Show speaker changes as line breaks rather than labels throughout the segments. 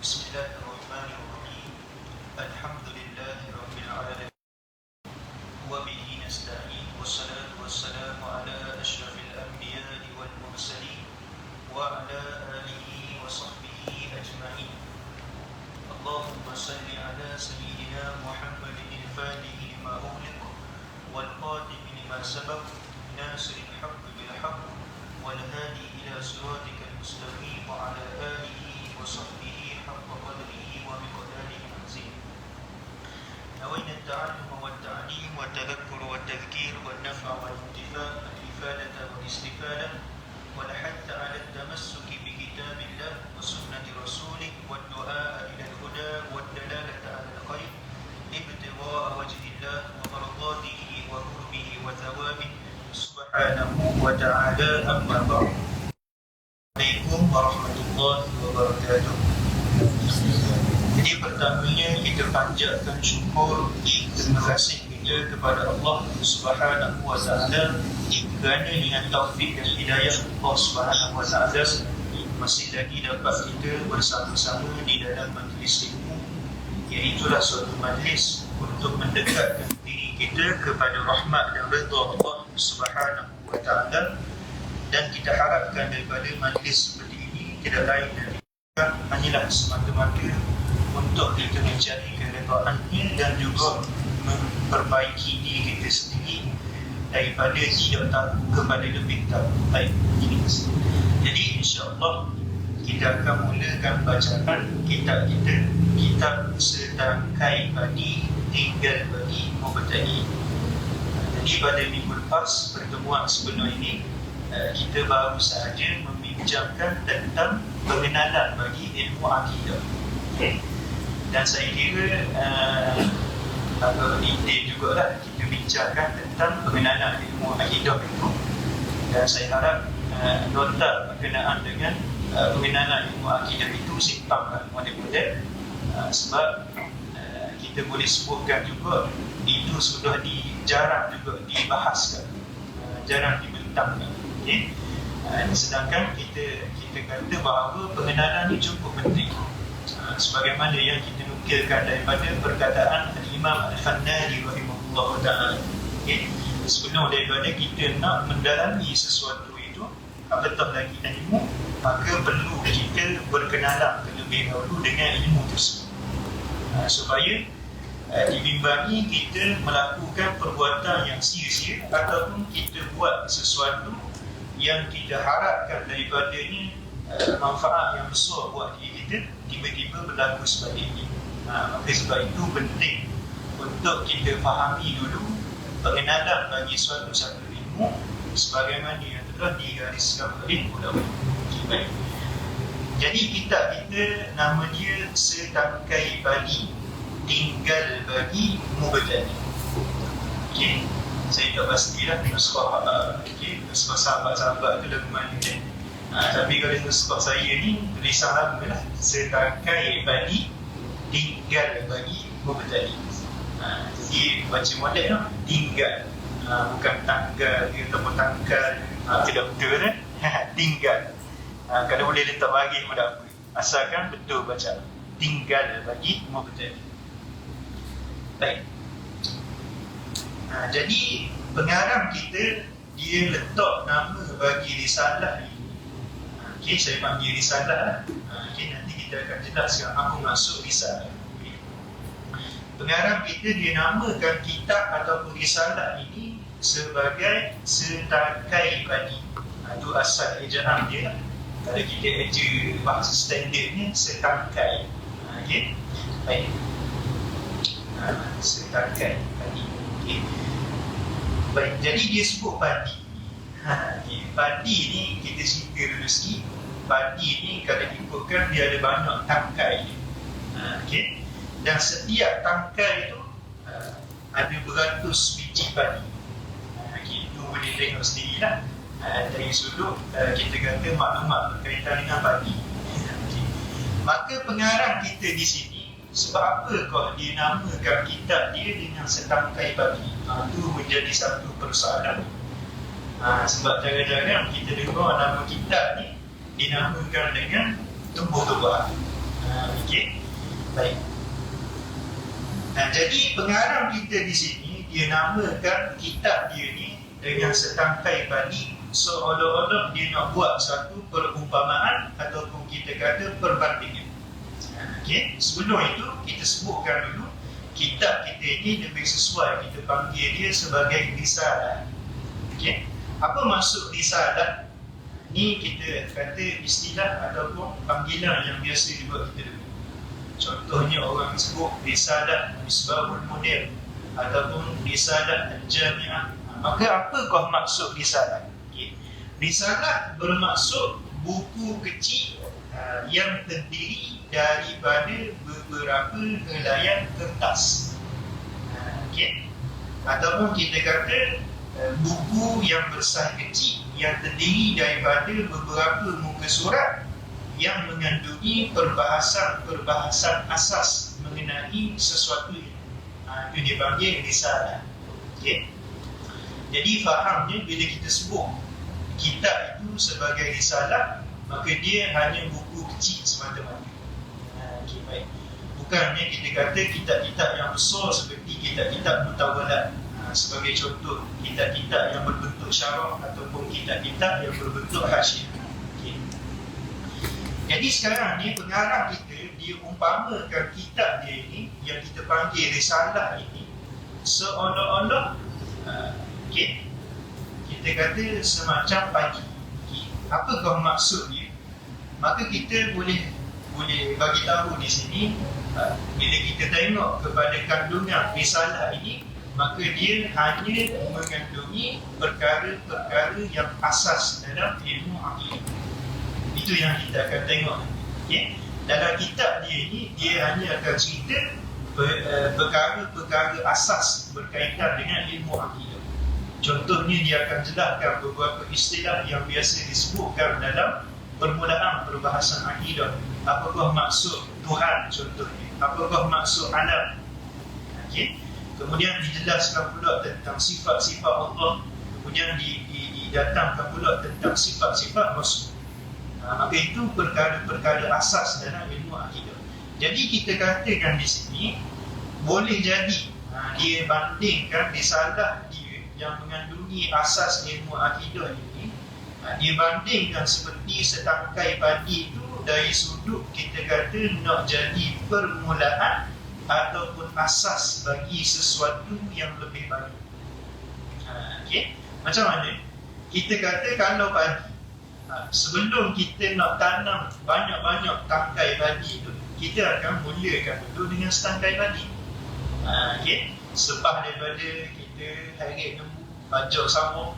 Bismillahirrahmanirrahim. Alhamdulillahi rabbil alamin. Wa bihi nasta'in. Wassalatu wassalamu ala asyrafil anbiya'i wal mursalin wa ala alihi wa sahbihi ajma'in. Allahumma salli ala sayyidina Muhammadin al-fatihi lima ughliq wal qatimi lima sabaq nasiril haqqi bil haqq wal hadi ila siratikal mustaqim wa ala alihi wa sahbihi haqqa qadrihi wa miqdarihi al-azim. نوينا التعلم والتعليم والتذكر والتذكير والنفع والانتفاع والإفادة والاستفادة والحث على التمسك بكتاب الله وسنة رسوله والدعاء إلى الهدى والدلالة على الخير ابتغاء وجه الله ومرضاته وقربه وثوابه سبحانه وتعالى. أما بعد. Assalamualaikum warahmatullahi wabarakatuh. Jadi pertamanya kita panjatkan syukur, terima kasih kita kepada Allah Subhanahu wa taala kerana dengan taufik dan hidayah Allah Subhanahu wa taala masih lagi dapat kita bersama-sama di dalam majlis ilmu, iaitulah suatu majlis untuk mendekatkan diri kita kepada rahmat dan redha Allah Subhanahu wa taala. Dan kita harapkan daripada majlis seperti ini tidak lain dan hanyalah semata-mata untuk kita mencari keredaan-Nya dan juga memperbaiki diri kita sendiri daripada tidak tahu kepada lebih tahu. Baik. Jadi insya-Allah kita akan mulakan bacaan kitab kita, kitab Setangkai Padi Tinggal Bagi Mubtadi. Jadi pada minggu lepas, pertemuan sebelum ini, kita baru sahaja membincangkan tentang pengenalan bagi ilmu akidah. Okay. Dan saya kira detail jugalah kita bincangkan tentang pengenalan ilmu akidah itu. Dan saya harap nota berkenaan dengan pengenalan ilmu akidah itu simpangkan model-model, sebab kita boleh sebutkan juga itu sudah jarang juga dibahaskan, jarang dibentangkan. Okay. Sedangkan kita kata bahawa pengenalan ini cukup penting, sebagaimana yang kita nukilkan daripada perkataan Imam Al-Fannari rahimahullah ta'ala. Okay. Sebelum daripada kita nak mendalami sesuatu itu, apatah lagi ilmu, maka perlu kita berkenalan terlebih dahulu dengan ilmu tersebut, supaya dibimbangi kita melakukan perbuatan yang sia-sia ataupun kita buat sesuatu yang kita harapkan daripadanya manfaat yang besar buat diri kita, tiba-tiba berlaku sebaliknya. Maka sebab itu penting untuk kita fahami dulu pengenalan bagi suatu ilmu sebagaimana yang telah digariskan oleh ulama. Baik. Jadi kitab kita nama dia Setangkai Padi Tinggal Bagi Mubtadi. Okay. Saya tak pastilah nuskah nuskah sahabat-sahabat itu lagu mana kan. Tapi kalau nuskah saya ni tulisan lagu lah, Setangkai Padi Tinggal Bagi Mubtadi. Jadi baca model tu tinggal, bukan tanggal ataupun tanggal, tidak betul kan. Tinggal. Kalau boleh letak bagi pun tak apa, asalkan betul baca Tinggal Bagi Mubtadi. Baik. Jadi pengarang kita dia letak nama bagi risalah ini. Okay, saya panggil risalah lah. Okay, nanti kita akan jelaskan apa maksud risalah. Okay. Pengarang kita dia namakan kitab ataupun risalah ini sebagai Setangkai Padi. Itu asal ejaan dia. Kalau kita eja bahasa standardnya setangkai. Okay. Baik. Setangkai Padi. Okay. Baik, jadi dia sebut padi. Padi ni kita cerita dulu sikit. Padi ni kalau ikutkan dia ada banyak tangkai. Okay. Dan setiap tangkai itu ada beratus biji padi. Itu boleh tengok sendirilah. Dari sudut kita kata maklumat berkaitan dengan padi. Okay. Maka pengarang kita di sini, sebab apa kau dia namakan kitab dia dengan Setangkai Padi? Itu menjadi satu persoalan. Sebab jarang-jarang kita dengar nama kitab ni dinamakan dengan tumbuh-tumbuhan. Okey. Baik. Jadi pengarang kita di sini dia namakan kitab dia ni dengan setangkai balik, seolah-olah dia nak buat satu perumpamaan ataupun kita kata perbandingan. Okey, sebelum itu kita sebutkan dulu kitab kita ini lebih sesuai kita panggil dia sebagai risalah. Okey, apa maksud risalah? Ni kita kata istilah ataupun panggilan yang biasa dibuat kita dulu. Contohnya orang sebut risalah Misbahul Munir ataupun risalah Al-Jami'ah. Maka apakah maksud risalah? Okay. Risalah bermaksud buku kecil yang terdiri daripada beberapa helaian kertas. Okay. Ataupun kita kata buku yang bersaiz kecil yang terdiri daripada beberapa muka surat yang mengandungi perbahasan asas mengenai sesuatu. Itu dipanggil risalah. Okay. Jadi fahamnya bila kita sebut kitab itu sebagai risalah, maka dia hanya buku kecil semata-mata. Okay, baik. Bukannya kita kata kitab-kitab yang besar seperti kitab-kitab mutawalat, sebagai contoh kitab-kitab yang berbentuk syarah ataupun kitab-kitab yang berbentuk hasyiah. Okay. Jadi sekarang ni pengarang kita dia umpamakan kitab dia ini yang kita panggil risalah ini seolah-olah okay, kita kata semacam pagi. Okay. Apakah maksud dia? Maka kita boleh bagi tahu di sini bila kita tengok kepada kandungan risalah ini, maka dia hanya mengandungi perkara-perkara yang asas dalam ilmu akidah. Itu yang kita akan tengok. Okay? Dalam kitab dia ini, dia hanya akan cerita perkara-perkara asas berkaitan dengan ilmu akidah. Contohnya dia akan jelaskan beberapa istilah yang biasa disebutkan dalam permulaan perbahasan akidah. Apakah maksud Tuhan contohnya? Apakah maksud alam? Okay? Kemudian dijelaskan pula tentang sifat-sifat Allah. Kemudian didatangkan pula tentang sifat-sifat Rasul. Maka itu perkara-perkara asas dalam ilmu akidah. Jadi kita katakan di sini boleh jadi dia bandingkan risalah dia yang mengandungi asas ilmu akidah ini, dia bandingkan seperti setangkai padi itu dari sudut kita kata nak jadi permulaan ataupun asas bagi sesuatu yang lebih baik. Okay? Macam mana? Kita kata kalau padi, sebelum kita nak tanam banyak-banyak tangkai padi itu, kita akan mulakan dulu dengan setangkai padi. Okay? Selepas daripada kita harit lembu, bajak sama,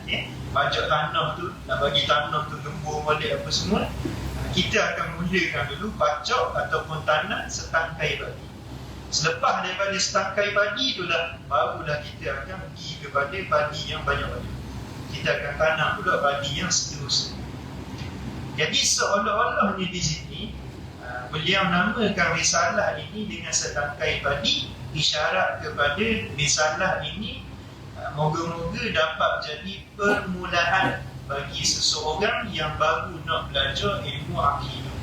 okay? Bajak tanah tu, nak bagi tanah tu gembur balik apa semua, kita akan mulakan dulu bajak ataupun tanam setangkai padi. Selepas daripada setangkai padi itulah, barulah kita akan pergi kepada padi yang banyak-banyak. Kita akan tanam pula padi yang seterusnya. Jadi seolah-olahnya di sini beliau namakan risalah ini dengan setangkai padi, isyarat kepada risalah ini moga-moga dapat jadi permulaan bagi seseorang yang baru nak belajar ilmu akidah.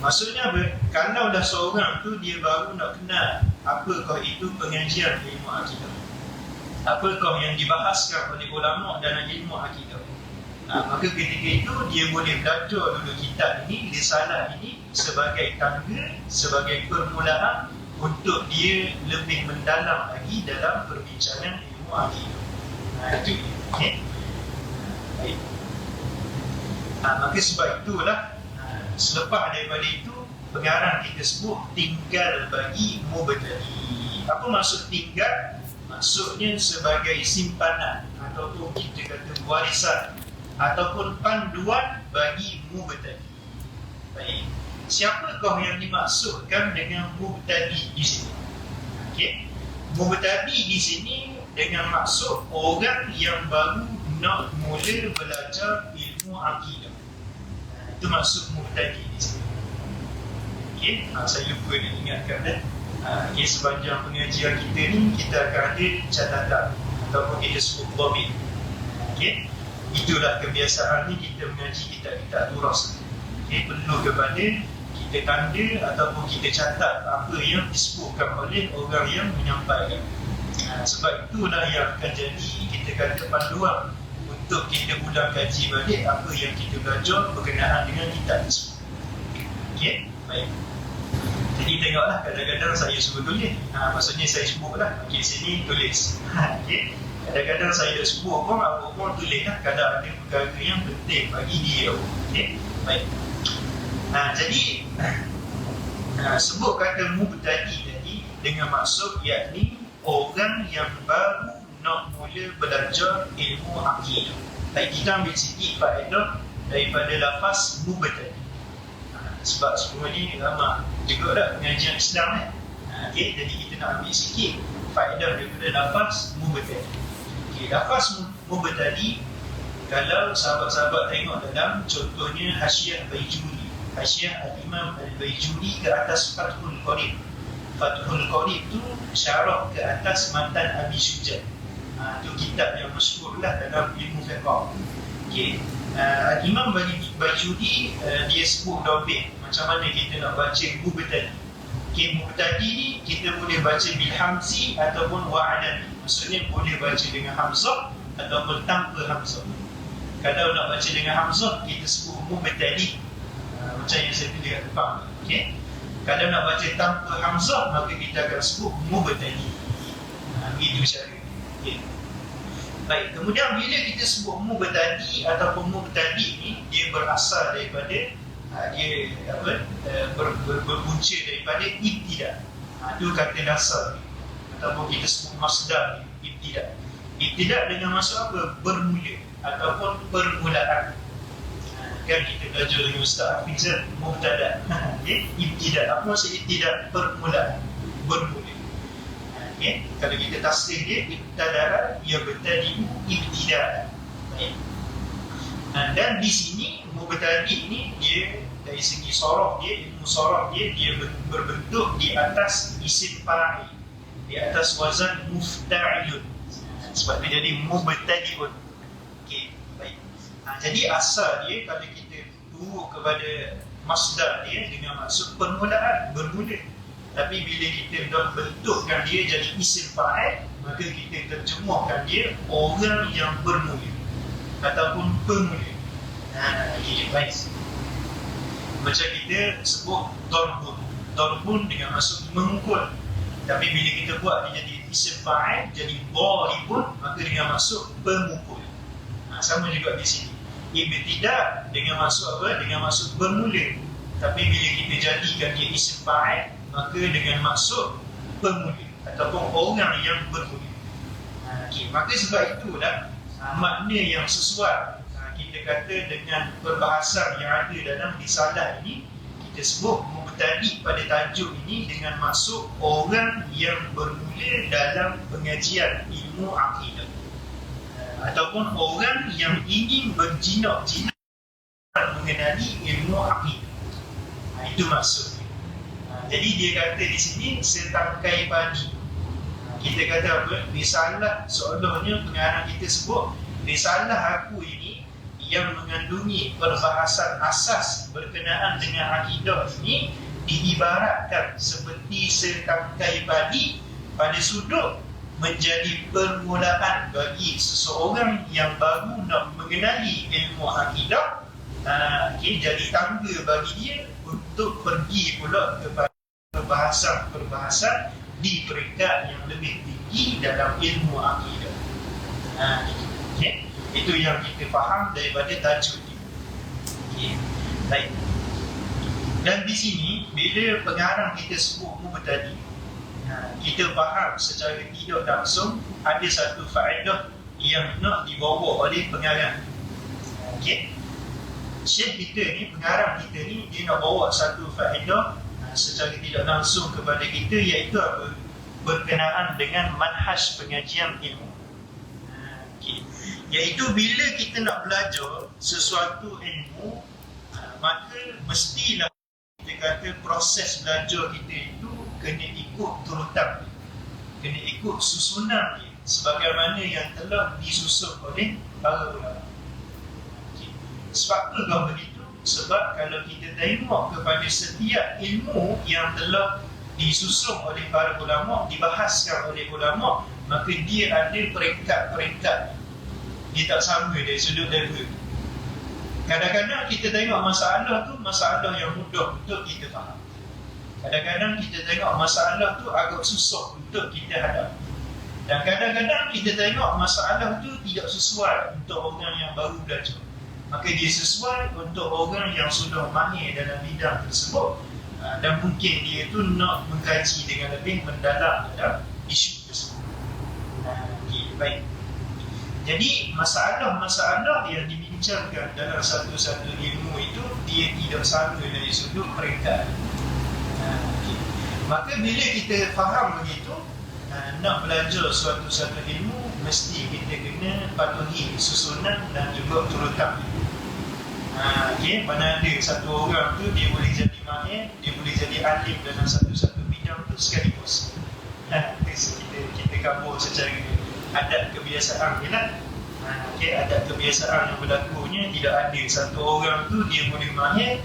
Maksudnya apa? Kalau dah seorang tu dia baru nak kenal apakah itu pengajian ilmu akidah, apakah yang dibahaskan oleh ulama dalam ilmu akidah, maka ketika itu dia boleh belajar dulu kitab ini, risalah ini sebagai tangga, sebagai permulaan untuk dia lebih mendalam lagi dalam perbincangan ilmu akidah. Itu okay? Baik. Maka sebab itulah selepas daripada itu pengarang kita sebut tinggal bagi mubtadi. Apa maksud tinggal? Maksudnya sebagai simpanan ataupun kita kata warisan ataupun panduan bagi mubtadi. Baik. Siapakah yang dimaksudkan dengan mubtadi di sini? Okey. Mubtadi di sini dengan maksud orang yang baru nak mula belajar ilmu akidah. Itu maksud mubtadi di sini. Okey, saya lupa nak ingatkan okay, sepanjang pengajian kita ni kita akan ada catatan ataupun kita sebut dhamir. Okey. Itulah kebiasaan ni kita mengaji kitab-kitab turas. Perlu kepada kita tanda ataupun kita catat apa yang disebutkan oleh orang yang menyampaikan. Sebab itulah yang akan jadi kita kata panduan untuk kita ulang kaji balik apa yang kita belajar berkenaan dengan kitab tersebut. Okey, baik. Jadi tengoklah, kadang-kadang saya suruh tulis. Maksudnya saya sebutlah. Okey, sini tulis. Okey. Kadang-kadang saya dah sebut pun, apa pun tulis lah. Kadang ada perkara yang penting bagi dia. Okey, baik. Jadi sebut kata mubtadi tadi dengan maksud yakni orang yang baru nak mula belajar ilmu akidah. Baik, kita ambil sikit faedah daripada lafaz mubtadi. Sebab semua ni lama juga dah pengajian Islam okay, jadi kita nak ambil sikit faedah daripada lafaz mubtadi. Okay, lafaz mubtadi, kalau sahabat-sahabat tengok dalam contohnya Hasyiah Baijuri, Hasyiah Al-Imam Al-Baijuri ke atas Fathul Qorib. Fathul Qorib tu syarah ke atas Matan Abi Syuja. Itu kitab yang masyhur lah dalam ilmu fiqh. Okay. Imam Baijuri dia sebut dobit macam mana kita nak baca mubtadi. Okay, mubtadi ni kita boleh baca bil hamzi ataupun wa'adani. Maksudnya boleh baca dengan hamzah ataupun tanpa hamzah. Kalau nak baca dengan hamzah kita sebut mubtadi, macam yang saya tulis kat depan. Okay. Kalau nak baca tanpa hamzah maka kita akan sebut mubtadi. Begitu cara. Okay. Baik, kemudian bila kita sebut mubtadi ataupun mubtadi ni, dia berasal daripada dia berpunca daripada ibtida. Itu kata dasar ataupun kita sebut masdar ibtida. Ibtida dengan maksud apa? Bermula ataupun permulaan. Kan kita belajar dengan Ustaz Hafiz mubtada. Ibtida, apa maksud ibtida? Permulaan, bermula. Okay. Kalau kita tasrih dia ibtada'a ya bertadi ibtida'an. Dan di sini mubtadi ini dia dari segi sorof dia, ilmu sorof dia berbentuk di atas isim fa'il, di atas wazan mufta'ilun. Sebab dia jadi mubtadi'un. Okey, baik. Jadi asal dia kalau kita turun kepada masdar dia dengan maksud permulaan, bermula. Tapi bila kita dah bentukkan dia jadi isim fa'il, maka kita terjemahkan dia orang yang bermula ataupun pemula. Baik. Macam kita sebut darbun. Darbun dengan maksud memukul. Tapi bila kita buat dia jadi isim fa'il, jadi daribun, maka dengan maksud pemukul. Sama juga di sini. Ibtida dengan maksud apa? Dengan maksud bermula. Tapi bila kita jadikan dia isim fa'il, maka dengan maksud pemula ataupun orang yang bermula. Okay. Maka sebab itulah makna yang sesuai kita kata dengan perbahasan yang ada dalam risalah ini, kita sebut mubtadi pada tajuk ini dengan maksud orang yang bermula dalam pengajian ilmu akidah, ataupun orang yang ingin berjinak-jinak mengenali ilmu akidah. Itu maksud. Jadi dia kata di sini setangkai padi. Kita kata apa? Risalah, seolah-olahnya pengarang kita sebut risalah aku ini yang mengandungi perbahasan asas berkenaan dengan akidah ini diibaratkan seperti setangkai padi pada sudut menjadi permulaan bagi seseorang yang baru nak mengenali ilmu akidah. Jadi tangga bagi dia untuk pergi pula kepada perbahasan di peringkat yang lebih tinggi dalam ilmu akidah. Okay. Itu yang kita faham daripada tajuk ini. Okay. Baik. Dan di sini bila pengarang kita sebut mubtadi, kita faham secara tidak langsung ada satu faedah yang nak dibawa oleh pengarang. Okay. Syekh kita ni, pengarang kita ni, dia nak bawa satu faedah secara tidak langsung kepada kita, iaitu apa? Berkenaan dengan manhaj pengajian ilmu. Okay. Iaitu bila kita nak belajar sesuatu ilmu, maka mestilah kita kata proses belajar kita itu kena ikut turutan, kena ikut susunan dia sebagaimana yang telah disusun oleh para ulama. Okay. Sebab apa begitu? Sebab kalau kita tengok kepada setiap ilmu yang telah disusung oleh para ulama, dibahaskan oleh ulama, maka dia ada peringkat-peringkat. Dia tak sama dari sudut level. Kadang-kadang kita tengok masalah tu masalah yang mudah untuk kita faham. Kadang-kadang kita tengok masalah tu agak susah untuk kita hadapi. Dan kadang-kadang kita tengok masalah tu tidak sesuai untuk orang yang baru belajar. Maka dia sesuai untuk orang yang sudah mahir dalam bidang tersebut, dan mungkin dia tu nak mengkaji dengan lebih mendalam dalam isu tersebut. Okay, baik. Jadi masalah-masalah yang dibincangkan dalam satu-satu ilmu itu dia tidak sama dari sudut peringkat. Okay. Maka bila kita faham begitu, nak belajar suatu-satu ilmu, mesti kita kena patuhi susunan dan juga turutan. Okay. Mana ada satu orang tu dia boleh jadi mahir, dia boleh jadi alim dalam satu-satu bidang tu sekaligus. Kita kabur secara adat kebiasaan kan. Okay, adat kebiasaan yang berlakunya tidak ada satu orang tu dia boleh mahir,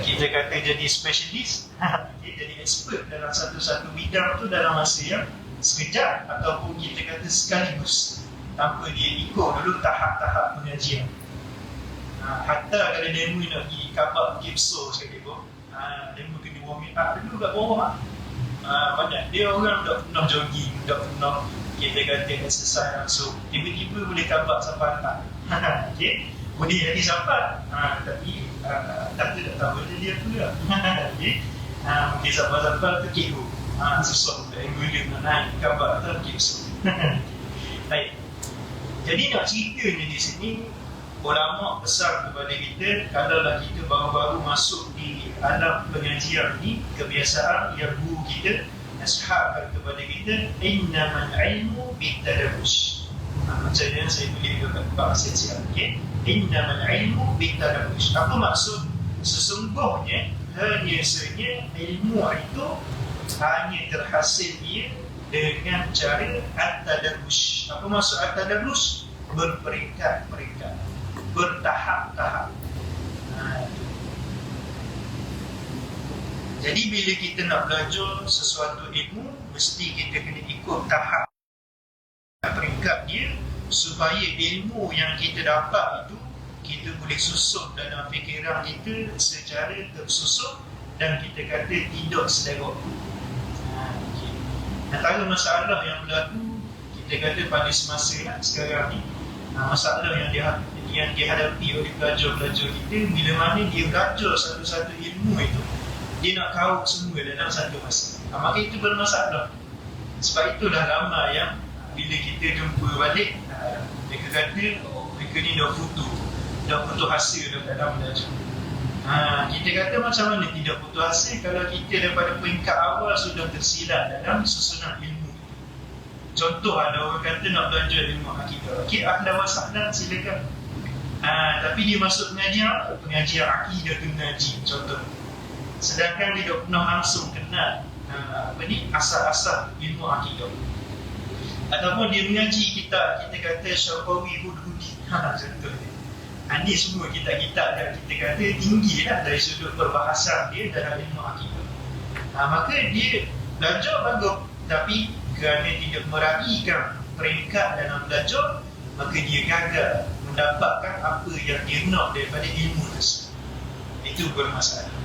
kita kata jadi specialist, okay, jadi expert dalam satu-satu bidang tu dalam masa yang sekejap, ataupun kita kata sekaligus, tanpa dia ikut dulu tahap-tahap pengajian. Hatta kalau demo nak pergi kabak gipso sekali pun, demo kena warming up dulu kat bawah. Banyak dia orang tak pernah jogging, tak pernah kita kata exercise langsung, tiba-tiba boleh kabak sampai atas. Okay? Boleh jadi sampai, tapi tak tahu dia tu lah. Okay? Mungkin sampai-sampai tu kira susah untuk gula nak naik kabak atau gipso. Baik. Jadi nak ceritanya di sini, ulama pesan kepada kita, kalaulah kita baru-baru masuk di alam pengajian ni, kebiasaan yang guru kita nasihatkan kepada kita, innamal ilmu bitadabbus. Macam yang saya tulis dekat bahasa siap. Okay? Innamal ilmu bitadabbus. Apa maksud? Sesungguhnya hanya saja ilmu itu hanya terhasil dia dengan cara at-tadabbus. Apa maksud at-tadabbus? Berperingkat-peringkat, bertahap-tahap. Jadi bila kita nak belajar sesuatu ilmu, mesti kita kena ikut tahap peringkat dia, supaya ilmu yang kita dapat itu kita boleh susun dalam fikiran kita secara tersusun, dan kita kata tidak sederok. Okay. Antara masalah yang berlaku, kita kata pada semasa sekarang ni, masalah yang dihadapi oleh pelajar-pelajar kita, bila mana dia belajar satu-satu ilmu itu, dia nak kawal semua dalam satu masa. Maka itu bermasalah. Sebab itulah ramai yang bila kita jumpa balik, mereka kata, mereka ni dah putus hasil dalam belajar. Kita kata macam mana tidak putus hasil kalau kita daripada peringkat awal sudah tersilap dalam susunan ilmu. Contoh, ada orang kata nak belajar ilmu akidah. Okay, ahlan wa sahlan, silakan. Tapi dia masuk pengajian akidah tu ngaji, contoh. Sedangkan dia tak pernah langsung kenal asal-asal ilmu akidah. Ataupun dia mengaji kita kata Syafawi Hudhudi, contoh dia. Ini semua kitab-kitab yang kita kata tinggi lah dari sudut perbahasan dia dalam ilmu akidah. Maka dia belajar bagus, tapi kerana tidak meraihkan peringkat dalam belajar, maka dia gagal mendapatkan apa yang dia nak daripada ilmu tersebut. Itu bermasalah.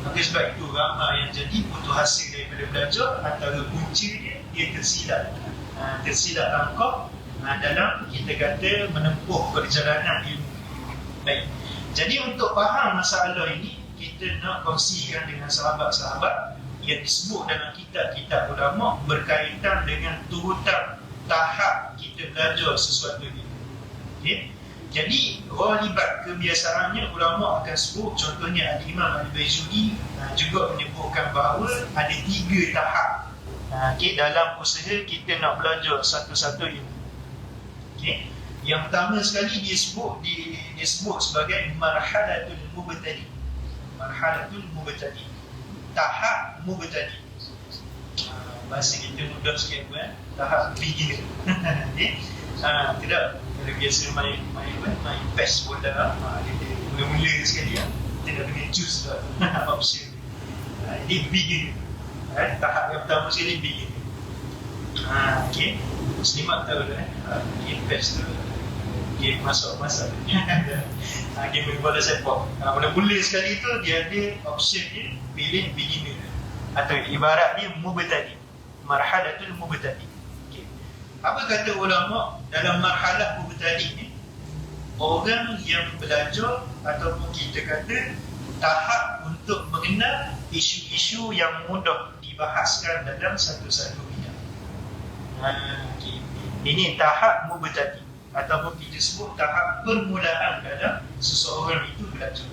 Maka sebab itu ramai yang jadi putus hasil daripada belajar, antara punca dia tersilap langkah dalam kita kata menempuh perjalanan ilmu. Baik. Jadi untuk faham masalah ini, kita nak kongsikan dengan sahabat-sahabat yang disebut dalam kitab-kitab ulama berkaitan dengan turutan tahap kita belajar sesuatu ini. Okay? Jadi ghalibat kebiasaannya ulama akan sebut, contohnya Al-Imam Al-Baijuri juga menyebutkan bahawa ada 3 tahap dalam usaha kita nak belajar satu-satu ilmu. Okay? Yang pertama sekali disebut sebagai marhalatul mubtadi. Marhalatul mubtadi. Tahap mubtadi. Bahasa kita mudah sikit kan? Tahap beginner. Okay? Tidak, kalau biasa main PES bola, kita mula-mula sekali kita dah kena choose lah option. Ini beginner. Tahap yang pertama sekali beginner. Okay. Muslimat tahu dah invest tu game masuk-masuk game bola sepak. Mula-mula sekali tu dia ada option dia pilih beginner atau ibaratnya mubtadi, marhalatul mubtadi. Okay. Apa kata ulama dalam marhalah mubtadi ni? Orang yang belajar ataupun kita kata tahap untuk mengenal isu-isu yang mudah dibahaskan dalam satu-satu bidang. Okay. Ini tahap mubtadi ataupun kita sebut tahap permulaan dalam seseorang itu belajar.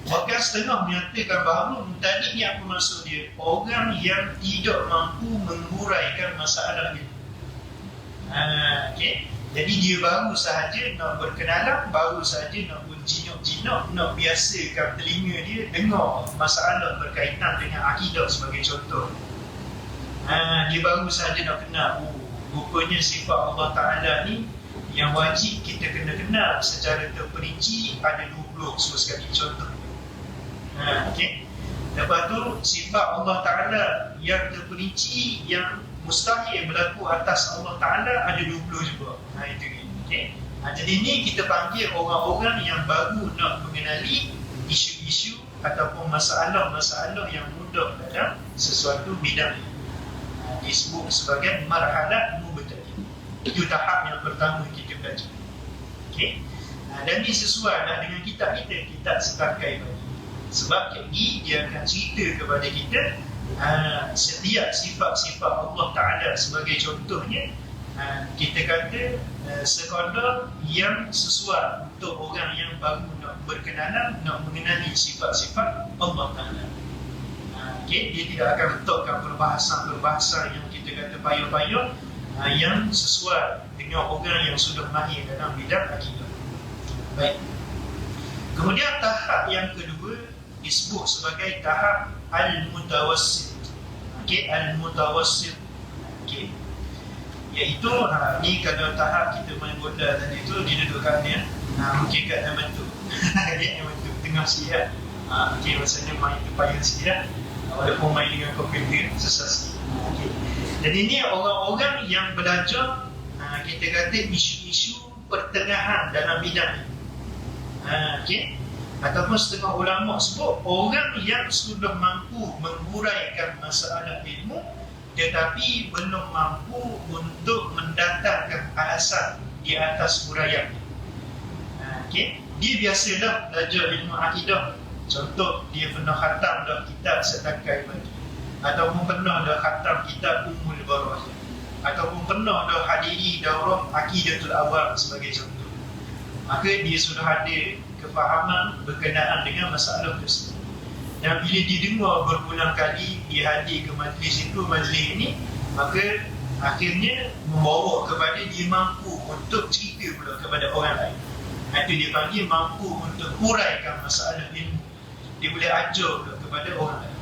Maka setengah menyatakan bahawa mubtadi ni apa maksud dia? Orang yang tidak mampu menguraikan masalah ilmu. Okay. Jadi dia baru sahaja nak berkenalan, baru sahaja nak berjinak-jinak, nak biasakan telinga dia dengar masalah berkaitan dengan akidah sebagai contoh. Dia baru sahaja nak kenal, rupanya sifat Allah Ta'ala ni yang wajib kita kena kenal secara terperinci ada 20 sekali contoh. Okay. Lepas tu sifat Allah Ta'ala yang terperinci yang mustahil berlaku atas Allah Ta'ala ada 20 juga. Itu dia. Okay. Jadi ni kita panggil orang-orang yang baru nak mengenali isu-isu ataupun masalah-masalah yang mudah dalam sesuatu bidang. Disebut sebagai marhalah mubtadi. Itu tahap yang pertama kita belajar. Okay. Dan ini sesuai dengan kitab kita, kitab Setarkai Bani. Sebab ini dia akan cerita kepada kita setiap sifat-sifat Allah Ta'ala sebagai contohnya, kita kata sekadar yang sesuai untuk orang yang baru nak berkenalan, nak mengenali sifat-sifat Allah Ta'ala. Okay, dia tidak akan letakkan perbahasan-perbahasan yang kita kata payah-payah, yang sesuai dengan orang yang sudah mahir dalam bidang akidah. Baik. Kemudian tahap yang kedua disebut sebagai tahap al-mutawassit. Okay, al-mutawassit. Okay. Iaitu ni kalau tahap kita main bola tadi tu dia dudukkannya mungkin kat dalam bentuk okay, yang bentuk tengah sikit. Okay, maksudnya main tu payah sikit lah. Walaupun main dengan komputer susah sikit. Okay. Jadi ni orang-orang yang belajar kita kata isu-isu pertengahan dalam bidang ni. Okay. Ataupun setengah ulama sebut orang yang sudah mampu menguraikan masalah ilmu tetapi belum mampu untuk mendatangkan alasan di atas huraian. Okay. Dia biasalah belajar ilmu akidah. Contoh, dia pernah khatam dah kitab Setarkai Bani, ataupun pernah dah khatam kitab Ummul Baraiyah, ataupun pernah dah hadiri daurah Aqidatul Awam sebagai contoh. Maka dia sudah ada kefahaman berkenaan dengan masalah tersebut. Dan bila dia dengar berulang kali dia hadir ke majlis itu, majlis ini, maka akhirnya membawa kepada dia mampu untuk cerita pula kepada orang lain. Itu dia panggil mampu untuk huraikan masalah ilmu. Dia boleh ajar pula kepada orang lain.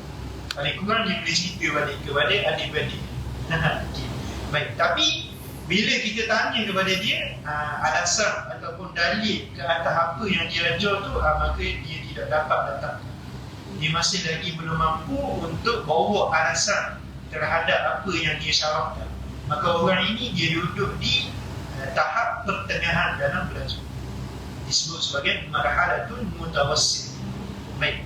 Paling kurang dia boleh cerita balik kepada adik-beradik. Okay. Baik, tapi bila kita tanya kepada dia alasan ataupun dalil ke atas apa yang dia ajar tu, maka dia tidak dapat datang. Dia masih lagi belum mampu untuk bawa alasan terhadap apa yang dia syarahkan. Maka orang ini dia duduk di tahap pertengahan dalam belajar. Disebut sebagai marhalatul mutawassit. Baik.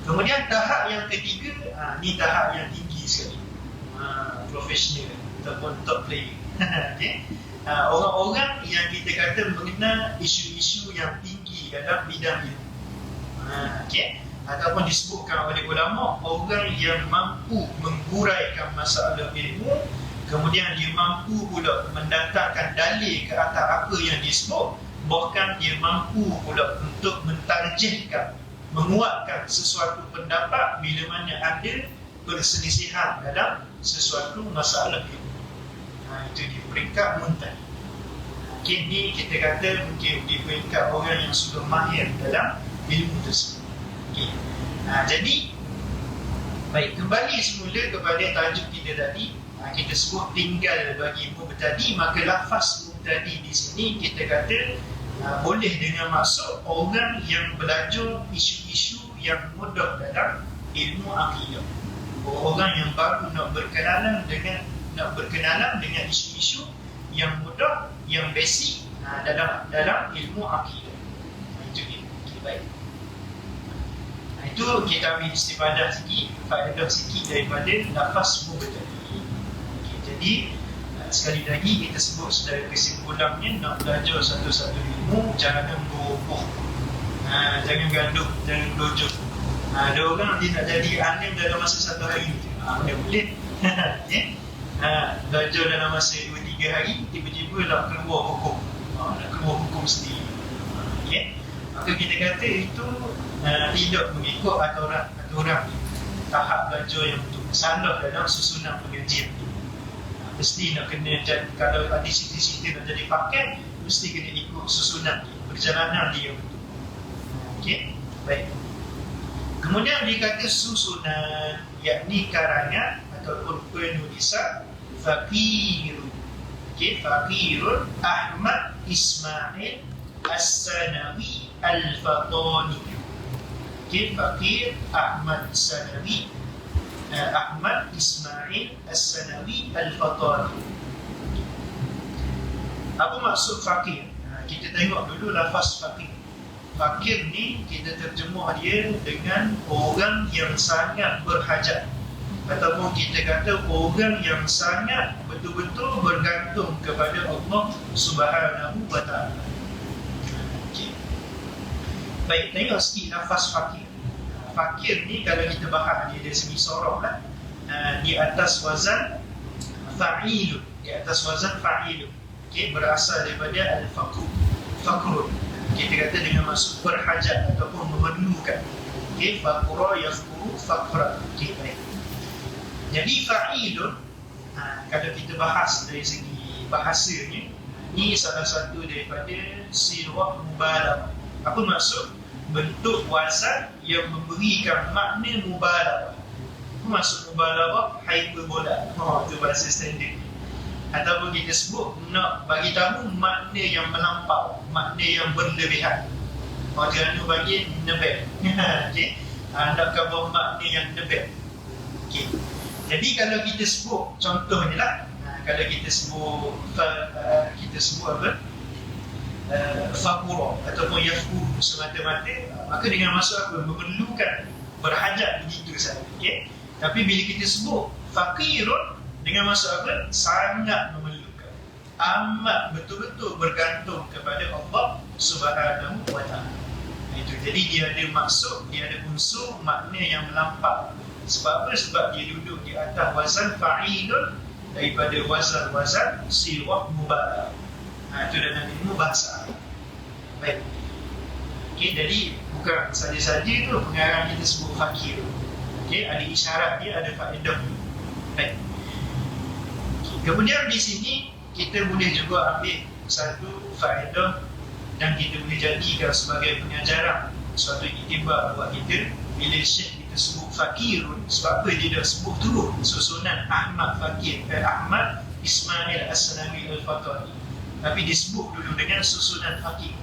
Kemudian tahap yang ketiga, ni tahap yang tinggi sekali. Profesional ataupun top player. Okay. Orang-orang yang kita kata mengenal isu-isu yang tinggi dalam bidang ilmu. Okay. Ataupun disebutkan oleh ulama, orang yang mampu menghuraikan masalah ilmu, kemudian dia mampu pula mendatangkan dalil ke atas apa yang disebut, bahkan dia mampu pula untuk mentarjihkan, menguatkan sesuatu pendapat bila mana ada perselisihan dalam sesuatu masalah ilmu. Itu di peringkat muntah. Okay, ni kita kata mungkin di peringkat orang yang sudah mahir dalam ilmu tersebut. Okay. Jadi baik, kembali semula kepada tajuk kita tadi. Kita sebut tinggal bagi mubtadi, maka lafaz mubtadi di sini kita kata boleh dengan maksud orang yang belajar isu-isu yang mudah dalam ilmu akidah. Orang yang baru nak berkenalan dengan isu-isu yang mudah, yang basic dalam ilmu akidah. Itu dia. Okay, baik. Itu kita ambil istifadah sikit, faedah sikit daripada lafaz mubtadi. Okay, jadi sekali lagi kita sebut sebagai kesimpulannya, nak belajar satu-satu ilmu jangan beroboh, jangan gaduh, jangan dojo. Ada orang dia nak jadi alim dalam masa satu hari, dia boleh. Belajar dalam masa 2-3 hari, tiba-tiba nak keluar hukum, sendiri. Maka kita kata itu tidak mengikut aturan tahap belajar yang betul. Salah dalam susunan pengajian. Mesti nak kena, kalau ada siti-siti nak jadi paket, mesti kena ikut susunan dia, perjalanan dia yang betul. Okey, baik. Kemudian dia kata susunan, yakni karangan ataupun penulisan Faqirun. Okey, Faqirun Ahmad Ismail As-Sanawi Al-Fatani. Okey, Faqir Ahmad Ismail As-Sanawi Al-Fatani. Apa maksud faqir? Kita tengok dulu lafaz faqir. Fakir ni kita terjemah dia dengan orang yang sangat berhajat, ataupun kita kata orang yang sangat betul-betul bergantung kepada Allah Subhanahu wa ta'ala. Okay. Baik, tengok sikit lafaz fakir. Fakir ni kalau kita bahas dia dari segi sorok lah, di atas wazan fa'ilun, okay, berasal daripada al-faqr. Kita kata dengan maksud berhajat ataupun memerlukan. Okay, faqra yafquru faqra. Okay, baik. Jadi fa'ilun, kalau kita bahas dari segi bahasanya, ini salah satu daripada sirah mubalaghah. Apa maksud? Bentuk wazan yang memberikan makna mubalaghah. Apa maksud mubalaghah? Hyperbola. Itu bahasa standard. Ataupun kita sebut nak bagi tahu makna yang melampau, makna yang berlebihan. Orang tu bagi nebel. Okey. Nak khabar makna yang nebel. Okey. Jadi kalau kita sebut contohnya lah, kalau kita sebut apa? Faqura ataupun yafquru semata-mata, maka dengan maksud apa? Memerlukan, berhajat, begitu saja. Okey. Tapi bila kita sebut faqirun, dengan maksud apa? Sangat memerlukan, amat betul-betul bergantung kepada Allah Subhanahu wa ta'ala. Itu. Jadi dia ada maksud, dia ada unsur makna yang melampau. Sebab apa? Sebab dia duduk di atas wazan fa'ilun daripada wazan sirah mubalaghah. Itu dalam ilmu bahasa. Baik. Okey, jadi bukan saja-saja tu pengarang kita sebut fakir. Okey, ada isyarat dia, ada faedah. Baik. Kemudian di sini kita boleh juga ambil satu faedah dan kita boleh jadikan sebagai pengajaran, suatu iktibar buat kita. Bila Syekh kita sebut fakirun, sebab apa dia dah sebut turut susunan Ahmad Ismail As-Sanawi Al-Fatani, tapi disebut dulu dengan susunan fakir.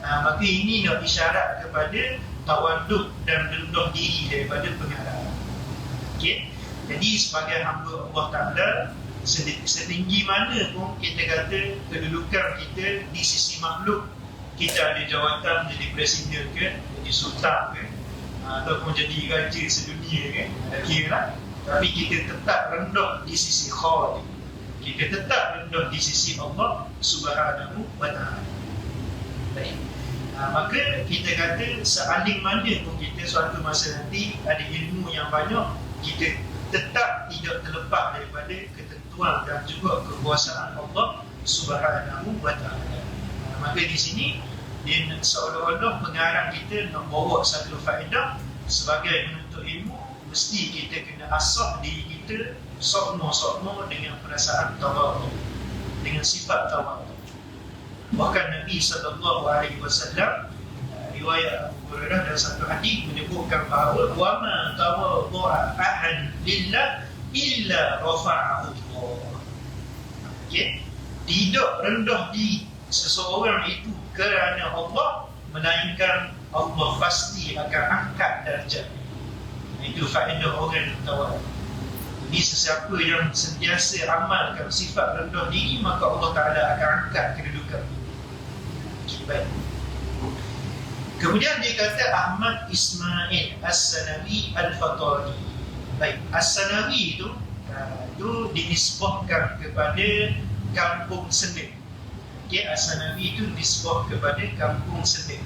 Maka ini nak isyarat kepada tawaduk dan rendah diri daripada pengarang. Okay? Jadi sebagai hamba Allah Ta'ala, setinggi mana pun kita kata kedudukan kita di sisi makhluk, kita ada jawatan jadi presiden ke, jadi sultan ke, ataupun jadi raja sedunia ke, tak kira lah. Tapi kita tetap rendah di sisi Khaliq, kita tetap rendah di sisi Allah Subhanahu wa ta'ala. Baik. Maka kita kata sealing mana pun kita suatu masa nanti ada ilmu yang banyak, kita tetap tidak terlepas daripada ketentuan dan juga kekuasaan Allah Subhanahu wa ta'ala. Maka di sini dia seolah-olah pengarang kita nak bawa satu faedah sebagai penuntut ilmu, mesti kita kena asah diri kita sokmo-sokmo dengan perasaan tawadhu, dengan sifat tawadhu. Bahkan Nabi SAW, riwayat Abu Hurairah dalam satu hadis menyebutkan bahawa wa ma tawadhu'a ahad lillah illa rafa'ahu Allah. Okey, tidak rendah diri seseorang itu kerana Allah, melainkan Allah pasti akan angkat darjat. Itu faedah orang yang tawadu. Jadi sesiapa yang sentiasa amalkan sifat rendah diri, maka Allah Ta'ala akan angkat kedudukan. Baik. Kemudian dia kata Ahmad Ismail As-Sanawi Al-Fatani. Baik, As-Sanawi itu dinisbahkan kepada Kampung Senil. Okay, As-Sanawi itu disebut kepada Kampung Senil.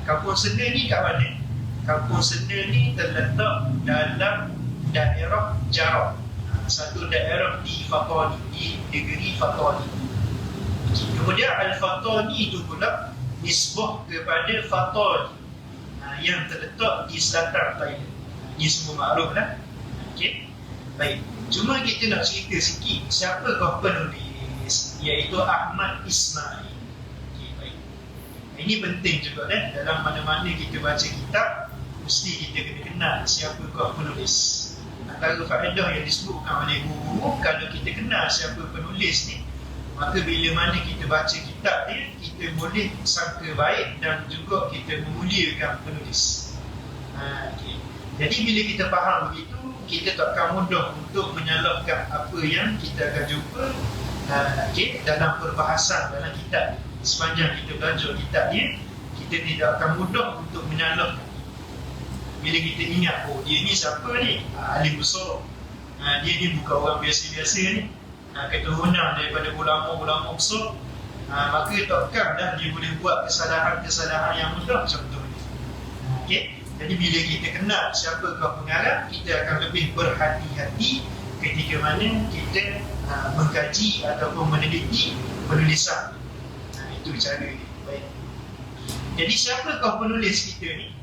Kampung Senil ni kat mana? Kampung Senil ni terletak dalam daerah Jarrah, satu daerah di Fatani, di negeri Fatani. Kemudian Al-Fatani itu pula nisbah kepada Fatani yang terletak di selatan Thailand. Ini semua maklum lah. Okay? Baik, cuma kita nak cerita sikit siapakah penulis, iaitu Ahmad Ismail. Okay, baik. Ini penting juga kan, dalam mana-mana kita baca kitab, mesti kita kena kenal siapakah penulis. Antara faedah yang disebutkan oleh guru, kalau kita kenal siapa penulis ni, maka bila mana kita baca kitab dia, kita boleh sangka baik dan juga kita memuliakan penulis. Okay. Jadi bila kita faham begitu, kita takkan mudah untuk menyalahkan apa yang kita akan jumpa dalam perbahasan dalam kitab. Sepanjang kita belajar kitab dia, kita tidak akan mudah untuk menyalahkan. Bila kita ingat, oh dia ni siapa ni? Alim besar. Dia ni bukan orang biasa-biasa ni. Keturunan daripada ulama-ulama besar. Maka takkanlah dia boleh buat kesalahan-kesalahan yang mudah macam tu. Okay? Jadi bila kita kenal siapakah pengarang, kita akan lebih berhati-hati ketika mana kita mengkaji ataupun meneliti penulisan. Itu cara ni. Baik. Jadi siapakah penulis kita ni?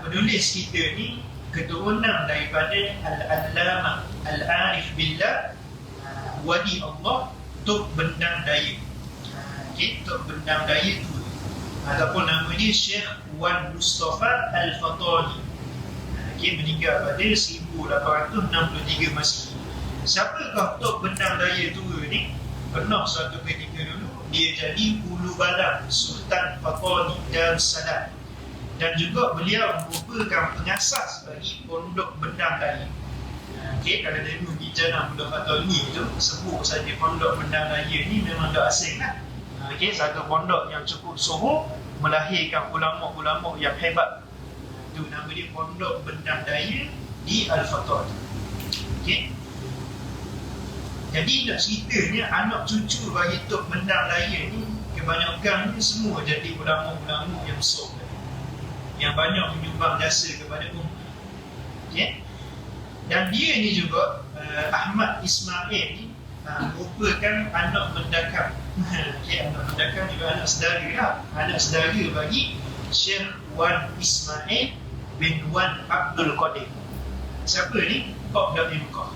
Penulis kita ni keturunan daripada Al-Allamah Al-Arif Billah, Wali Allah, Tok Bendang Daya. Tok Bendang Daya tu ataupun nama dia Syekh Wan Mustafa Al-Fatani. Meninggal pada 1863 Masihi. Siapakah Tok Bendang Daya tua ni? Pernah suatu ketika dulu dia jadi Ulu Balang Sultan Fatani Darussalam, dan juga beliau merupakan pengasas bagi Pondok Bendang Daya. Kalau dia pergi Jana Muda Fatani itu, sebut saja Pondok Bendang Daya ni memang tak asing lah. Satu pondok yang cukup sohor, melahirkan ulama-ulama yang hebat. Itu nama dia Pondok Bendang Daya di Al-Fatani. Jadi nak ceritanya, anak cucu bagi Tok Bendang Daya ni kebanyakan ni semua jadi ulama-ulama yang besar, yang banyak menyumbang jasa kepada umat. Dan dia ni juga Ahmad Ismail ni merupakan anak mendakar. Anak mendakar juga anak saudara lah. Anak saudara bagi Syekh Wan Ismail bin Wan Abdul Qadir. Siapa ni? Pak Dawdi Mekah.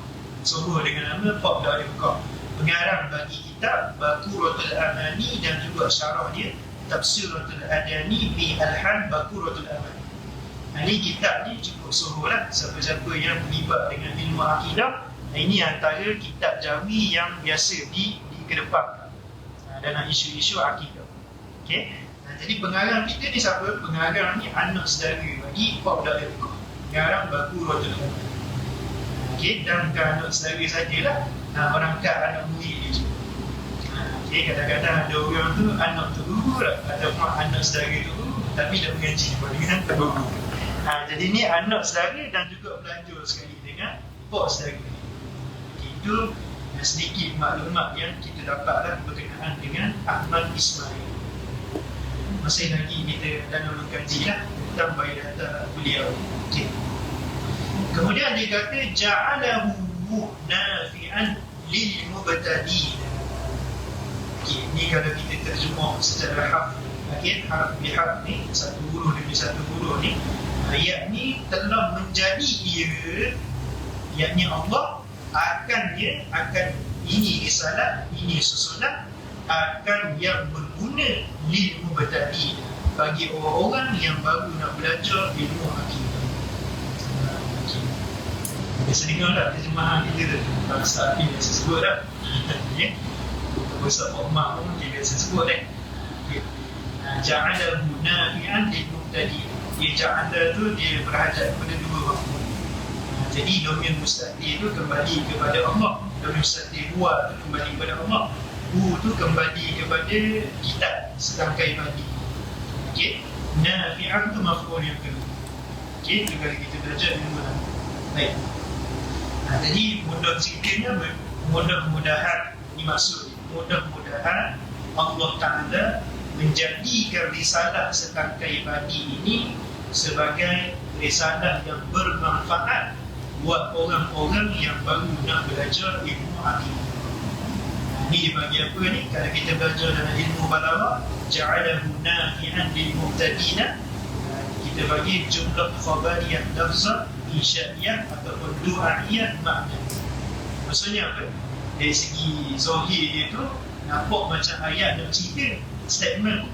Semua dengan nama Pak Dawdi Mekah. Pengarang bagi kitab Baquratul Amani dan juga syarah dia Tafsiratul Adani bi Alhan Baquratul Amani. Ini kitab ni cukup sohor lah. Siapa-siapa yang terlibat dengan ilmu akidah, ini antara kitab jawi yang biasa dikedepankan dalam isu-isu akidah. Jadi pengarang kita ni siapa? Pengarang ni anak saudara bagi Pak Dawdi Mekah, pengarang Baquratul Amani. Dan bukan anak saudara sajalah, orang kat anak murid dia juga. Kadang-kadang ada orang tu anak tu guru lah, ataupun anak saudara tu guru, tapi dah mengaji dengan guru. Jadi ni anak saudara dan juga belajar sekali dengan pak saudara. Itu sedikit maklumat yang kita dapatlah berkenaan dengan Ahmad Ismail. Masih lagi kita dalam mengkaji lah tentang biodata beliau. Kemudian dia kata ja'alahu nafi'an lil mubtadi'. Ini kalau kita terjemah secara harf, harf biharf ni, satu huruf demi satu huruf ni, yakni telah menjadi ia, yakni Allah akan ini risalah, ini susunan akan yang berguna lil mubtadi', bagi orang-orang yang baru nak belajar ilmu akidah. Biasa dengar tak terjemahan kita tu, bahasa Arab yang saya sebut tak? Ustaz Omar pun dia biasa sebut ja'alahu nafi'an lil mubtadi. Dia ja'ala tu dia berhadap kepada dua maf'ul. Jadi domir mustaqil tu kembali kepada Allah, domir mustaqil huwa tu kembali kepada Allah, hu tu kembali kepada kita setangkai padi. Okey, nafi'an tu maf'ul yang kedua. Okey, itu kalau kita belajar ilmu lah. Baik. Jadi mudah-mudahnya mudah-mudahan dimaksud mudah-mudahan Allah Ta'ala menjadikan risalah setangkai padi ini sebagai risalah yang bermanfaat buat orang-orang yang baru nak belajar ilmu akidah. Ini dibagi apa ni? Kalau kita belajar dalam ilmu balaghah, ja'alahu nafi'an lil mubtadina, kita bagi jumlah khabariyah lafzah, insya'iyah ataupun du'a'iyah makna. Maksudnya apa? Dari segi zahir dia tu nampak macam ayat nak cerita statement.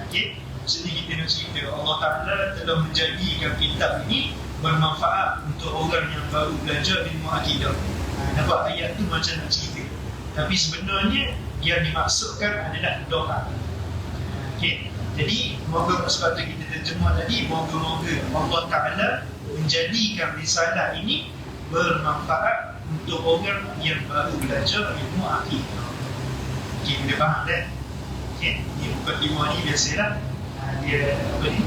Okey, maksudnya kita nak cerita Allah Ta'ala telah menjadikan kitab ini bermanfaat untuk orang yang baru belajar ilmu akidah. Nampak ayat tu macam nak cerita, tapi sebenarnya yang dimaksudkan adalah doa. Okey, jadi moga sebab tu kita terjemah tadi, moga-moga Allah Ta'ala menjadikan risalah ini bermanfaat untuk orang yang baru belajar ilmu akidah. Okey, boleh faham tak? Okey, ni mukadimah ni biasalah dia apa ni,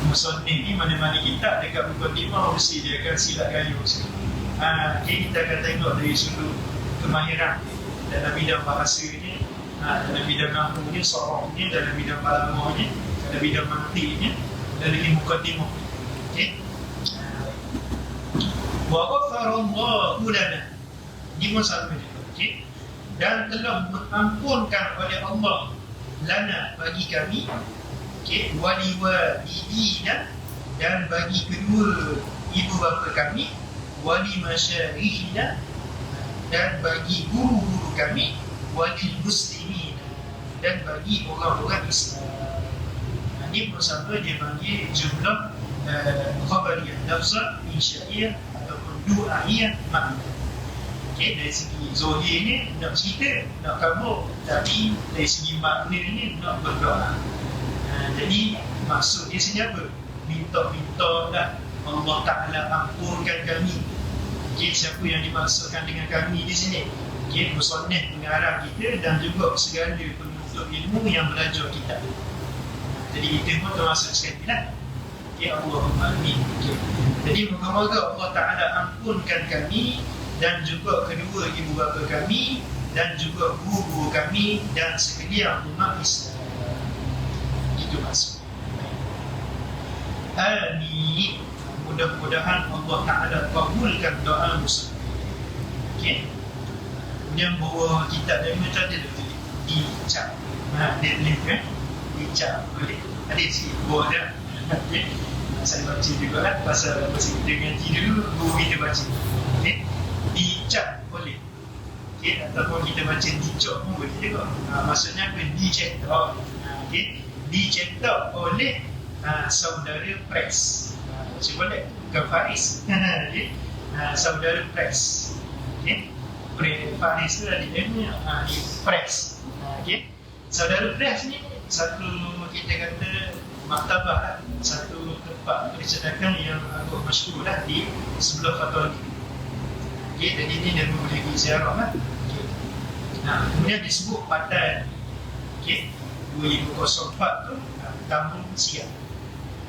musannif ni mana-mana kitab dekat mukadimah mesti dia akan silat kayu sikit. Okey, kita akan tengok dari sudut kemahiran dalam bidang bahasa ni, dalam bidang nahwu ni, saraf ni, dalam bidang balaghah ni, dalam bidang mantiq ni, dan lagi mukadimah. Okey, wa ghafarallahu lana, ni masalah ni. Okey, dan telah mengampunkan oleh Allah lana bagi kami, okey, waliwalidina, dan bagi kedua ibu bapa kami, wali masyayikhina, dan bagi guru-guru kami, wali muslimin, dan bagi orang-orang Islam. Ini bersama dia panggil jumlah khabariyah lafzah, insya'iyah ataupun du'a'iyah makna. Okay, dari segi zahir ni nak cerita, nak kabur, tapi dari segi makna ni nak berdoa. Jadi maksud dia sini apa? Minta-minta lah Allah Ta'ala ampunkan kami. Okay, siapa yang dimaksudkan dengan kami di sini? Okay, musannif pengarang kita dan juga segala penuntut ilmu yang belajar kitab. Jadi kita pun termasuk sekali lah. Okay, Allahumma amin. Okay. Jadi moga-moga Allah Ta'ala ampunkan kami dan juga kedua ibu bapa kami dan juga guru kami dan sekalian umat Islam. Itu maksud. Amin. Mudah-mudahan Allah Ta'ala kabulkan doa muslim. Okey. Kemudian bawa kitab dari macam dia tu dicap. Dia link dicap boleh. Ada sikit bawa dah. Okey. Saya baca juga kan pasal masa kita ngaji dulu guru kita baca. Okey. Dicap boleh. Okey, ataupun kita baca dicap pun boleh juga. Maksudnya apa? Dicetak. Okey. Dicetak oleh saudara press. Macam boleh? Bukan Faris. Okay. Saudara press. Okay. Faris tu ada dia press. Okay. Saudara press ni satu kita kata maktabah, satu tempat percetakan yang agak masyhur lah di sebelah Fatwa. Okay. Jadi ni dia boleh pergi ziarah lah. Okay. Kemudian disebut Padan. Okay. 2004 tu tahun siang.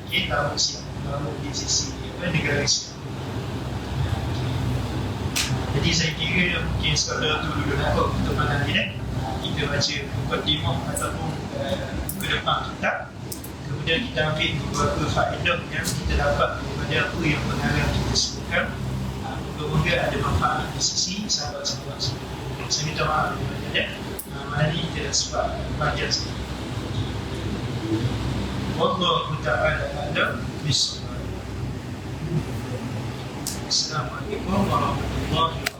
Okay, tahun siang. Tahun di sisi negara Islam. Jadi saya kira mungkin sekadar tu dulu dapat untuk malam ni. Kita baca mukadimah ataupun ke depan kitab. Kemudian kita ambil beberapa faedah yang kita dapat daripada apa yang pengarang kita sebutkan. Moga-moga ada manfaat di sisi sahabat-sahabat semua. Saya minta maaf daripada malam ni kita dah sebab panjang sikit. Wallahu ta'ala a'lam bishawab. Assalamualaikum warahmatullahi wabarakatuh.